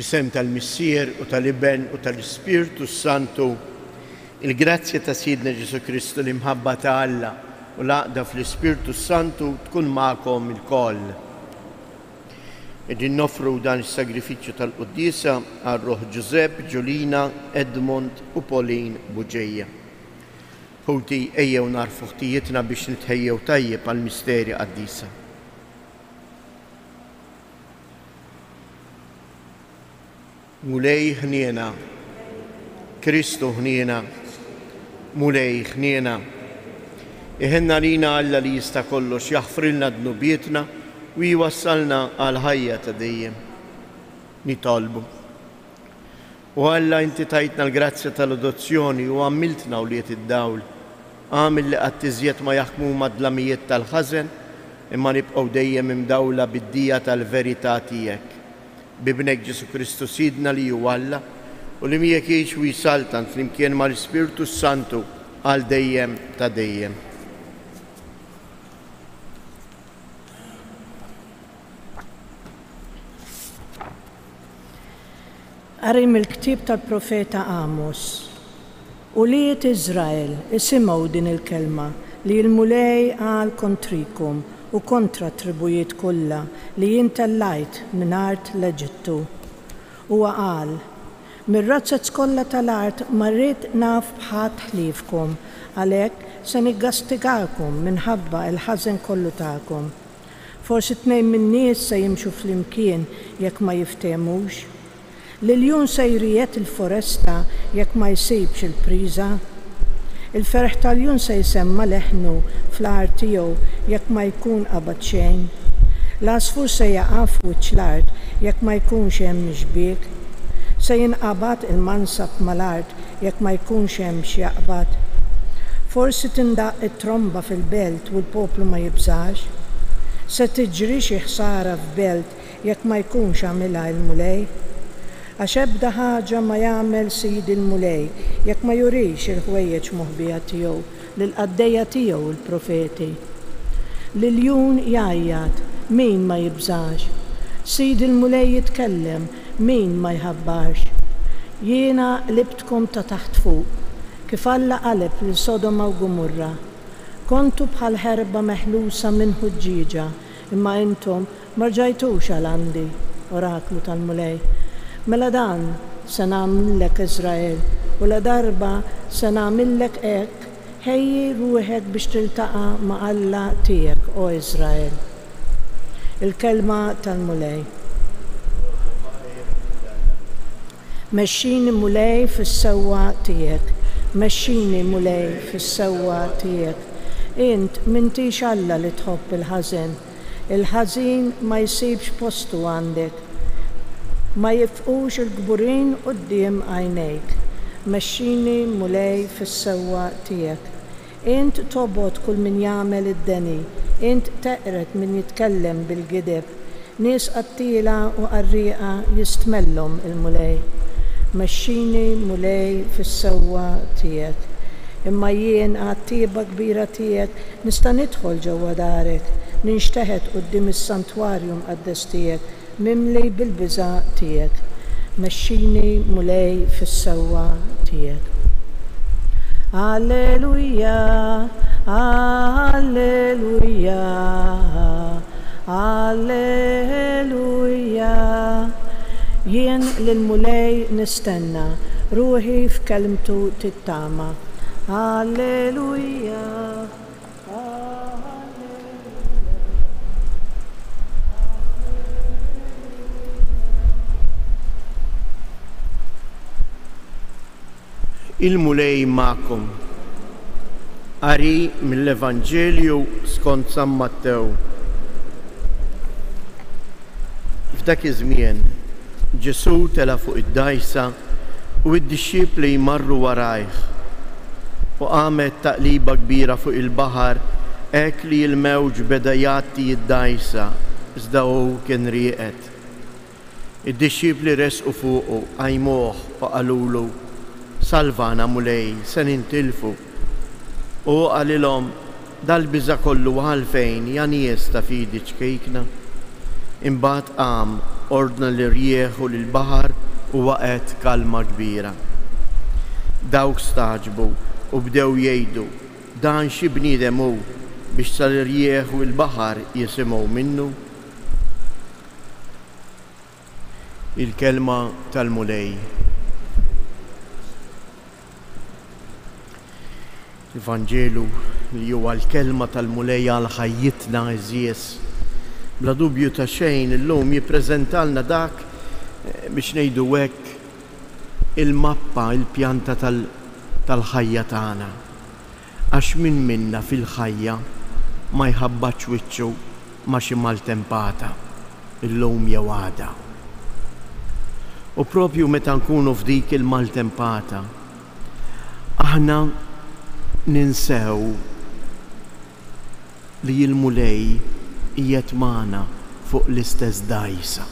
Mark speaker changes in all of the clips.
Speaker 1: Fl-isem tal-Missier u tal-Iben u tal-Ispirtu Santu, il-grazzja ta' Sidna Ġesu Kristu l-imħabba ta' Alla u l-għaqda fl-Ispirtu Santu tkun magħkom il-koll. Qegħdin nofru dan is-sagrifiċċju tal-Qudiesa għar-Ruħ Giuseppe, Giulina, Edmond u Pauline Buġejja. Ħuti ejjew narfu ħtijietna biex nitħejjew tajjeb għall-misterja qaddisa. Mulej ħniena, Kristu ħniena, mulej ħniena. Iħenna lina Alla li jista' kollox jaħfrilna dnubietna u jwassalna għal ħajja ta' dejjem. Nitolbu. U Alla inti tajtna l-grazzja tal-adozzjoni u għamiltna uliet id-dawl. Għamil li qatt ma jaħkmu mad-dlamijiet tal-ħażen imma nibqgħu dejjem imdawla bid-dija tal-verità tiegħek. Bibnek Ġesu Kristu Sidna li ju Alla u li miegħek jgħix u jisaltan flimkien mal-Ispirtu Santu għal dejjem ta' dejjem.
Speaker 2: Qari mill-ktieb tal-profeta Amos. Uliet Iżrael isimgħu din il-kelma li l-mulej għal kontrikum u kontra tribujiet kollha li jintellajt minn art l-Eġittu. Huwa qal: mir-razzezz kollha tal-art ma rrid naf bħadd ħliefkom, għalhekk se niggastigakom minħabba l-ħażen kollu tagħkom. Forsi tnejn min-nies se jimxu flimkien jekk ma jiftemux. L-iljun se jrijet il-foresta jekk ma jsibx il-priża. Il-ferħ tal-jun se jsemma leħnu fl-art tiegħu jekk ma jkun qabad xejn. L-asfur se jaqaf wiċċ l-art jekk ma jkunx hemm xbiek. Se jinqabad il-mansab mal-art jekk ma jkunx hemm x'jaqbad. Forsi tindaq it-tromba fil-belt u l-poplu ma jibżax. Se tiġri xi ħsara f'belt jekk ma jkunx għamilha l-mulej. Għax ebda ħaġa ma jagħmel Sid il-mulej jekk ma jurix il-ħwejjeġ moħbija tiegħu lill-qaddejja tiegħu il-profeti. L-iljun jgħajjad, min ma jibżax. Sid il-mulej jitkellem, min ma jħabbarx. Jiena libtkom ta' taħt fuq, kif Alla qaleb lil Sodoma u Gomorra. Kontu bħal ħerba meħlusa minn ħuġġiġa, imma intom ma rġajtux għal għandi, oraklu tal-mulej. Mela dan se nagħmillek Iżrael u la darba se nagħmillek hekk ħejji ruħek biex tiltaqa' ma' Alla tiegħek o Iżrael. Il-kelma tal-mulej. Mexxini mulej fis-sewwa tiegħek, mexxini mulej fis-sewwa tiegħek. Int m'intix Alla li tħobb il-ħażen. Il-ħażin ma jsibx postu għandek. Ma jifqux il-gburin quddiem għajnejk. Mexxini mulej fis-sewwa tiegħek. Int tobgħod kull min jagħmel id-deni, int teqret min jitkellem bil-gideb. Nies qattila u qarrieqa jistmellhom il-mulej. Mexxini mulej fis-sewwa tiegħek. Imma jien għat-tieba kbira tiegħek nista' nidħol ġewwa darek, ninxteħed quddiem is-santwarju mqaddes tiegħek mimli bil-biża' tiegħek. Mexxini mulej fis-sewwa tiegħek. Alleluja, alleluja, alleluja. Jien lil-mulej nistenna, ruħi f'kelmtu tittama. Alleluja.
Speaker 1: Il-mulej ma'kom. Qari mill-Evanġelju skont San Mattew. F'dak iż-żmien Ġesu tela fuq id-dajsa u d-dixxiepli jmarru warajh. U qamet taqliba kbira fuq il-baħar hekk li l-mewġ beda jgħatti id-dajsa iżda hu kien rieqed. Id-dixxiepli resqu fuqu għajmuh u qalulu: Salvana mulej, se nintilfu. U qalilhom: dal-biża' kollu għalfejn ja nies ta' fidi ċkejkna. Imbagħad qam ordna l-rieħ u l-baħar u waqgħet kalma kbira. Dawk staġbu u bdew jgħidu dan xi bniedem hu biex sal-rieħ u l-baħar jisimgħu minnu. Il-kelma tal-mulej. Il-Vanġelu li huwa l-kelma tal-mulej għal ħajjitna iżjes. Bla dubju ta' xejn illum jippreżentalna dak biex ngħidu hekk il-mappa, il-pjanta tal-ħajja tagħna. Għax min minna fil-ħajja ma jħabbax wiċċu ma' xi maltempata illum jew għada. U propju meta nkunu f'dik il-maltempata, aħna ninsew li l-mulej qiegħed magħna fuq l-istess dajsa.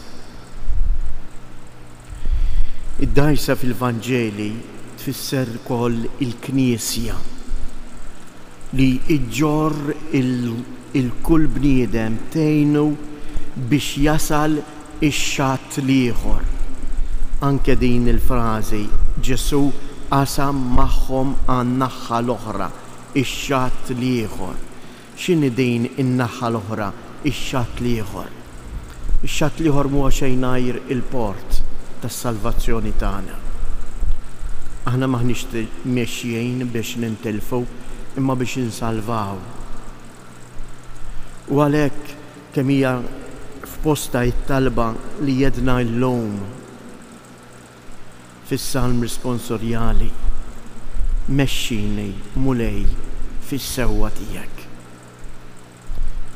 Speaker 1: Id-dajsa fil-Vanġeli tfisser ukoll il-Knisja li iġġor il-kull bniedem tgħinu biex jasal ix-xatt l-ieħor. Anke din il-frażi Ġesu qasam magħhom għan-naħa l-oħra, ix-xatt l-ieħor. X'inhi din in-naħa l-oħra, ix-xatt l-ieħor? Ix-xatt l-ieħor mhuwa xejn ngħajr il-port tas-salvazzjoni tagħna. Aħna maħniex mexjin biex nintilfu imma biex insalvaw. U għalhekk kemm hija f'posta t-talba li jedna llum fis-salm responsorjali, mexxini mulej fis-sewwa tiegħek.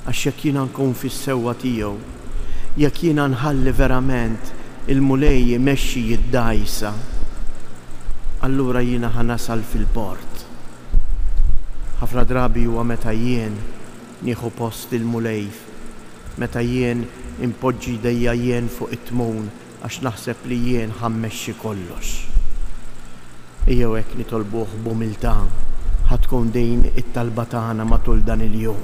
Speaker 1: Għax jekk jiena nkun fis-sewwa tiegħu, jekk jiena nħalli verament il-mulej imexxi id-dajsa, allura jiena ħanasal fil-port. Ħafna drabi huwa meta jien nieħu post il-mulej, meta jien impoġġi dejja jien fuq it-tmun għax naħseb li jien ħammexxi kollox. Ejjew hekk nitolbuh b'umiltà ħatkun din it-talba tagħna matul dan il-jum.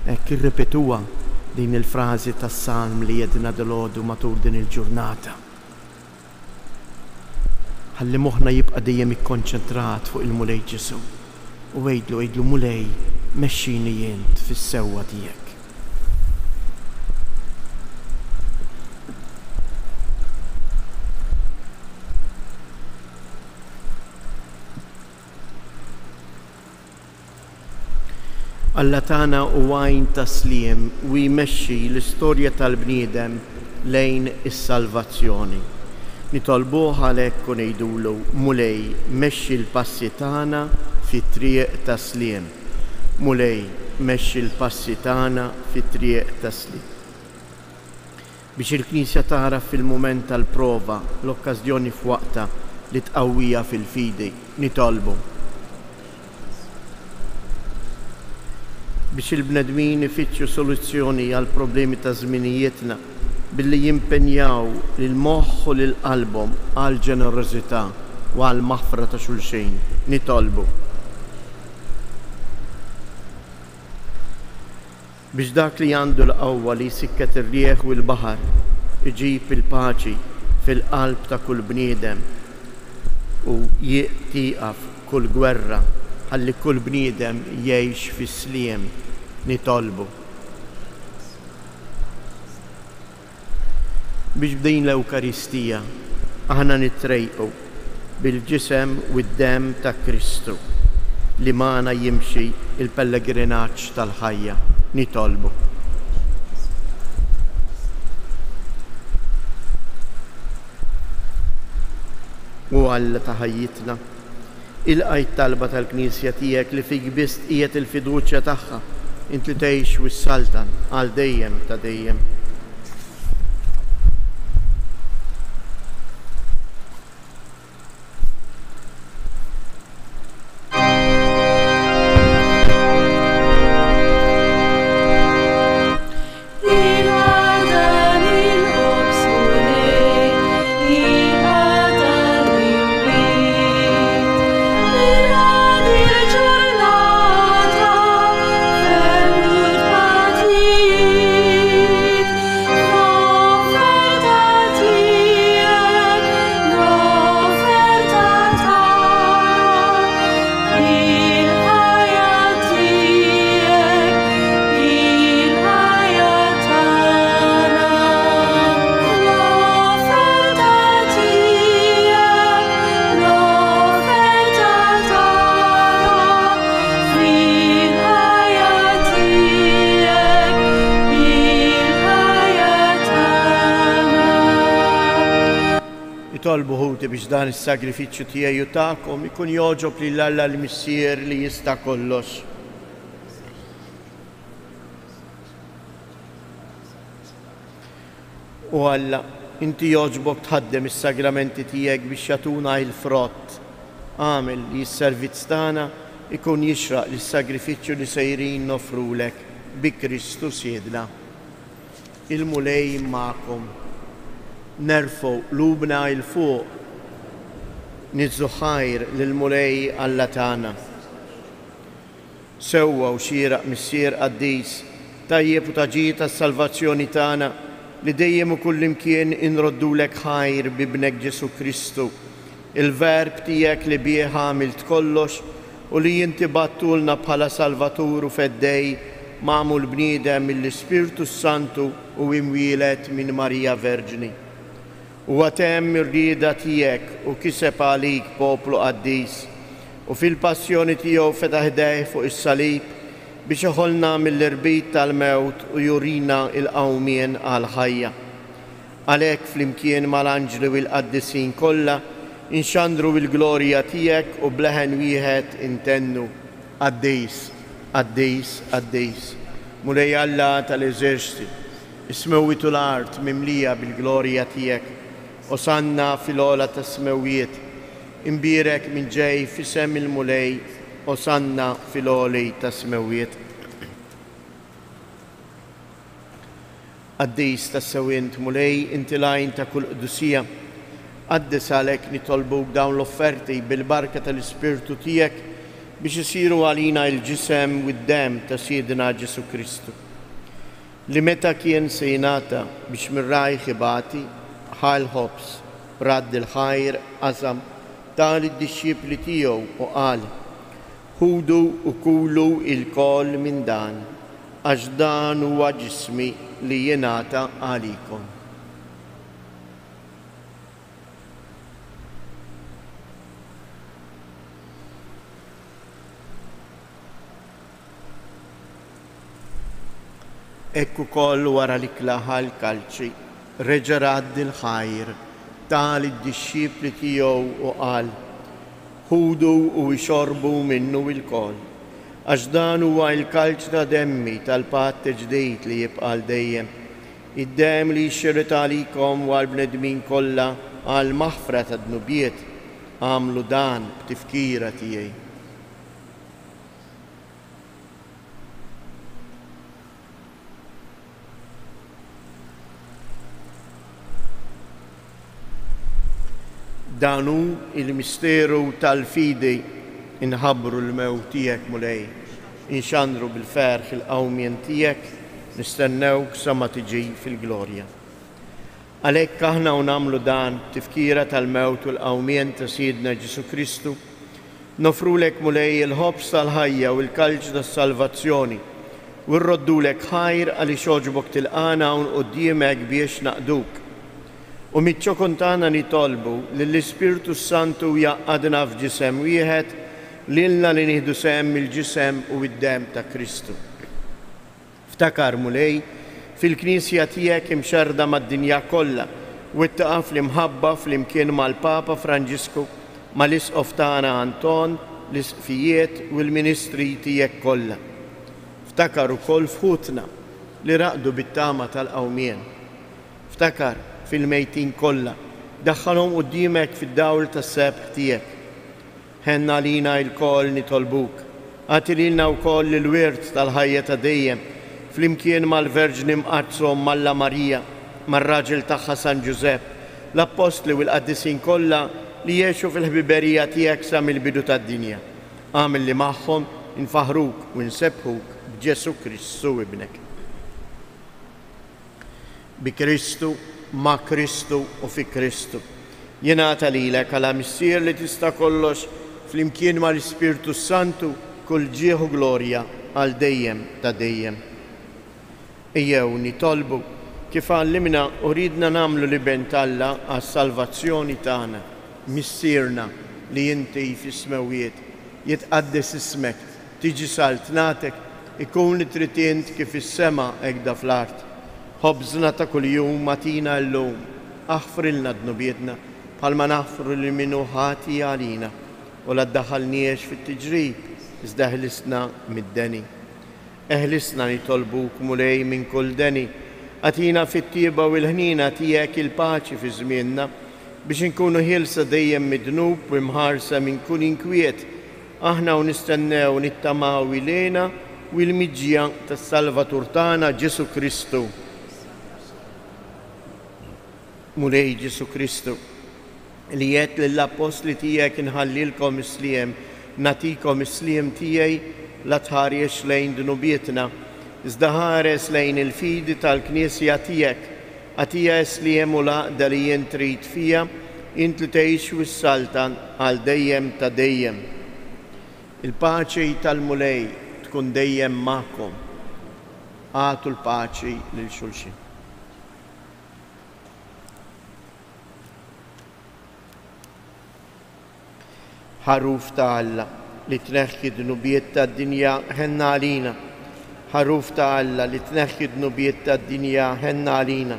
Speaker 1: Hekk irrepetuha din il-frażi tas-salm li jedna dalgħodu matul din il-ġurnata. Ħalli moħħna jibqa' dejjem ikkonċentrat fuq il-mulej Ġesu u għejdlu mulej mexxini jien fis-sewwa tiegħek. Alla tagħna u għajn tasliem u jmexxi l-istorja tal-bniedem lejn is-salvazzjoni. Nitolbuh għalhekk u ngħidulu mulej mexxi l-passi tagħna fit-triq tasliem. Mulej mexxi l-passi tagħna fit-triq tasliem. Biex il-Knisja tara fil-mument tal-prova l-okkażjoni f'waqta li tqawwija fil-fidi, nitolbu biex il-bnedmin ifittxu soluzzjoni għal problemi ta' żminijietna billi jimpenjaw lil-moħħ u lil-qalbhom għal ġenerożità u għal maħfra ta' xulxejn. Nitolbu biex dak li għandu l-qawwa li jsikket ir-rieħ u l-baħar iġib il-paċi fil-qalb ta' kull bniedem u tieqaf kull gwerra ħalli kull bniedem jgħix fis-sliem. Nitolbu biex bdejn l-Ewkaristija aħna nittrejqu bil-ġisem u d-dem ta' Kristu li magħna jimxi il-pellegrinaġġ tal-ħajja. Nitolbu u Alla ta' ħajjitna ilqajt talba tal-Knisja tiegħek li fik biss qiegħed il-fiduċja tagħha inti tgħix wis-saltan għal dejjem ta' dejjem. Nitolbu ħuti biex dan is-sagrifiċċju tiegħi u tagħkom ikun jogħġob lil Alla l-Missier li jista' kollox. U Alla, inti jogħġbok tħaddem is-sagramenti tiegħek biex jagħtuna il-frott. Għamel li s-servizz tagħna ikun jixraq lis-sagrifiċċju li sejrin nofrulek bi Kristu siedna. Il-mulej magħkom. Nerfgħu qlubna il fuq, nidżu ħajr lill-mulej Alla tagħna. Sewwa u xieraq Missier Qaddis, tajjeb u taġid tas-salvazzjoni tagħna li dejjem u kullimkien inroddulek ħajr bibnek Ġesu Kristu, il-verb tiegħek li bih għamilt kollox u li inti battulna bħala Salvatur u feddej magħmul bniedem mill-Ispirtu Santu u imwielet minn Marija Verġni. U għatem ir-rieda tiegħek u kiseb għalik poplu Qaddis u fil-passjoni tiegħu fetaħ idejh fuq is-salib biex iħolna mill-irbit tal-mewt u jurina il-qawmien għal-ħajja. Għalhekk flimkien mal-anġli u l-qaddisin kollha inxandru l-glorja tiegħek u bleħen wieħed intennu Qaddis, Qaddis, Qaddis. Mulej Alla tal-eżerċiti, ismewwitu l-art mimlija bil-glorja tiegħek. Osanna fil-ola tas-smewiet, imbirek minn ġej fisem il-mulej, osanna fil-oli tas-smewiet. Qaddis tas-sewint mulej inti lajn ta' kull qdusija, qaddis għalhekk nitolbuk dawn l-offerti bil-barka tal-Ispirtu tiegħek biex isiru għalina il-ġisem u d-dem ta' Siedna Ġesu Kristu. Li meta kien se jingħata biex mir-rajħ ibati, ħal ħobs, radd il-ħajr, qasam, tal id-disċipli tiegħu u qal: ħudu u kulu il-kol minn dan, għax dan huwa ġismi li jingħata għalikom. Ekku koll wara li klaħal kalċi, reġa' radd il-ħajr, tal id-disċipli tiegħu u qal: ħudu u jxorbu minnu il-kol, għax dan huwa l-kalċ ta' demmi tal-patt ġdid li jibqa' dejjem. Id-dem li jxirret għalikom u għall-bnedmin kollha għal maħfra ta' dnubiet, għamlu dan b'tifkira tiegħi. Danu il-misteru tal-fidi inħabbru l-mewt tiegħek mulej, inxandru bil-ferħ il-qawmien tiegħek, nistennewk sa ma tiġi fil-glorja. Għalhekk aħna u nagħmlu dan tifkira tal-mewt u l-qawmien ta' Siedna Ġesu Kristu, nofrulek mulej il-ħobs tal-ħajja u l-kalġ tas-salvazzjoni u rroddulek ħajr għaliex jogħġbok tilqana hawn quddiemek biex naqduk. U mitċokon tagħna nitolbu li l-Ispirtu Santu jaqgħadna f'ġisem wieħed lilna li nieħdu sehem mill-ġisem u d-dem ta' Kristu. Ftakar mulej fil-Knisja tiegħek imxarda mad-dinja kollha u ittaqa' fl-imħabba flimkien mal-Papa Franġisku, mal-Isqof tagħna Anton, l-isqfijiet u l-ministri tiegħek kollha. Ftakar ukoll fħutna li raqdu bit-tama tal-qawmien. Ftakar fil-mejtin kollha, daħħalhom quddiemek fid-dawl tas-sebħ tiegħek. Ħenna lina l-koll nitolbuk, għati lilna wkoll il-wirt tal-ħajja ta' dejjem, flimkien mal-Verġni mqazzhom Malla Marija, mar-raġel tagħha San Ġusepp, l-Apostli u l-Qaddisin kollha li jgħixu fil-ħbiberija tiegħek sa mill-bidu tad-dinja. Għamel li magħhom infaħruk u nsebħuk b'Ġesu Kristu ibnek. Bi Kristu, ma' Kristu u fi Kristu. Jingħata lilek għala Missier li tista' kollox flimkien mal-Ispirtu Santu kull ġieħu glorja għal dejjem ta' dejjem. Ejjew nitolbu kif għallimna u ridna nagħmlu li bent Alla għas-salvazzjoni tagħna, missierna li inti fis-smewiet, jitqaddes ismek, tiġi saltnatek, ikun li trid int kif is-sema hekk fl-art. Ħobżna ta' kuljum matina llum, aħfrilna dnubietna, bħalma naħfru li minnu ħati għalina u la ddaħħalniex fit-tiġrib iżda ħlisna mid-deni. Eħlisna nitolbuk mulej minn kull deni, għatina fit-tieba u l-ħnina tiegħek il-paċi fi żmienna biex inkunu ħilsa dejjem mid-dnub u mħarsa minn kull inkwiet, aħna u nistennew nittamaw ilena u l-miġġija tas-Salvatur tagħna Ġesu Kristu. Mulej Ġesu Kristu, li jgħid lill-apostli tiegħek inħallilkom isliem, natikom isliem tiegħi la tħares lejn dnubietna, iżda ħares lejn il-fidi tal-Knisja tiegħek, għatija isliem u laqda li jien trid fija, int li tgħix wis-salta għal dejjem ta' dejjem. Il-paċi tal-mulej tkun dejjem magħkom. Għatu l-paċi lil xulxin. Ħaruf ta' Alla li tneħħi d-nubiet tad-dinja ħenna għalina. Ħaruf ta' Alla li tneħħi d-nubiet tad-dinja ħenna għalina.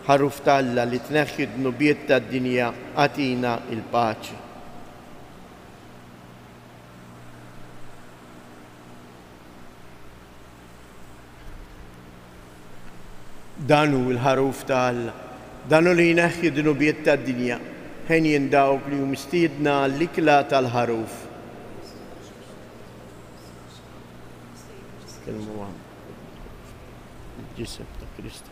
Speaker 1: Ħaruf ta' Alla li tneħħi d-nubiet tad-dinja għatina il-paċi. Danu il-ħaruf ta' Alla, danu li jneħħi d-nubiet tad-dinja, ħen jindawk li mistiedna l-ikla tal-ħaruf. Kelmu għam, il-ġisem ta' Kristu.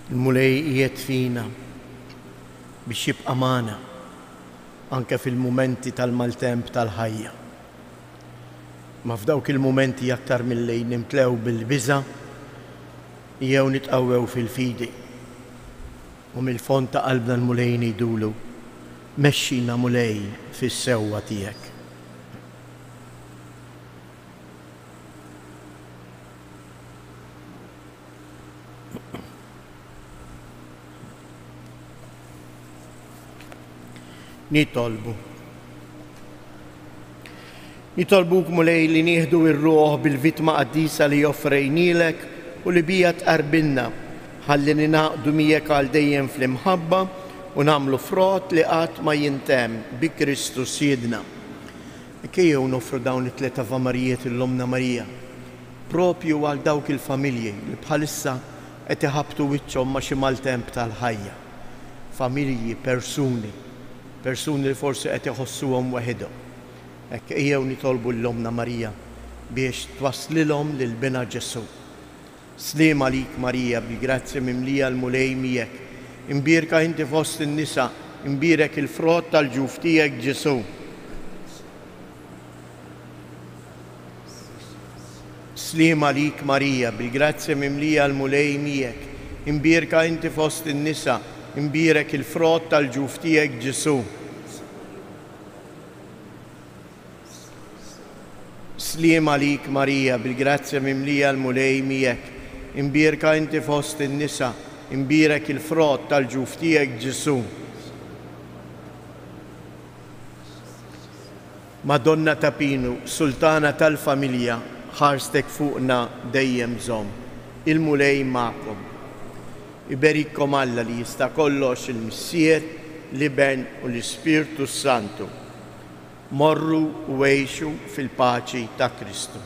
Speaker 1: Il-mulej qiegħed fina biex jibqa' magħna anke fil-mumenti tal-maltemp tal-ħajja. Ma f'dawk il-mumenti aktar mill-lejn nimtlew bil-biża' jew nitqawwew fil-fidi u mill-fond ta' qalbna l-mulej ngħidulu mexxina mulej fis-sewwa tiegħek. Nitolbuk mulej li nieħdu r-ruħ bil-vittma qaddisa li joffrejnilek u li bija tqarbilna ħalli ninaqdu miegħek għal dejjem fl-imħabba u nagħmlu frott li qatt ma jintemm bi Kristus Siedna. Ejjew nofru dawn it-tliet Avamarijiet l-Omna Marija propju għal dawk il-familji li bħalissa qed iħabbtu wiċċhom ma' xi maltemp tal-ħajja. Familji, persuni li forsi qed iħossuhom waħedhom. Ejjew nitolbu l-Omna Marija biex twaslilhom lil bina Ġesu. Sliem għalik Marija bil-grazzja mimlija l-mulej miegħek. Imbierka inti fost in-nisa, imbierek il-frott tal-ġuf tiegħek Ġesu. Sliem għalik Marija bil-grazzja mimlija l-mulej miegħek. Imbierka inti fost in-nisa, imbierek il-frott tal-ġuf tiegħek Ġesu. Sliem għalik Marija bil-grazzja mimlija l-mulej miegħek. Imbierka inti fost in-nisa, imbierek il-frott tal-ġuf tiegħek Ġesu. Madonna ta' Pinu, Sultana tal-familja, ħarstek fuqna dejjem żomm. Il-mulej magħkom. Iberikkom Alla li jista' kollox il-Missier, l-Iben u l-Ispirtu Santu. Morru u għejxu fil-paċi ta' Kristu.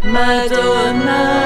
Speaker 3: Madonna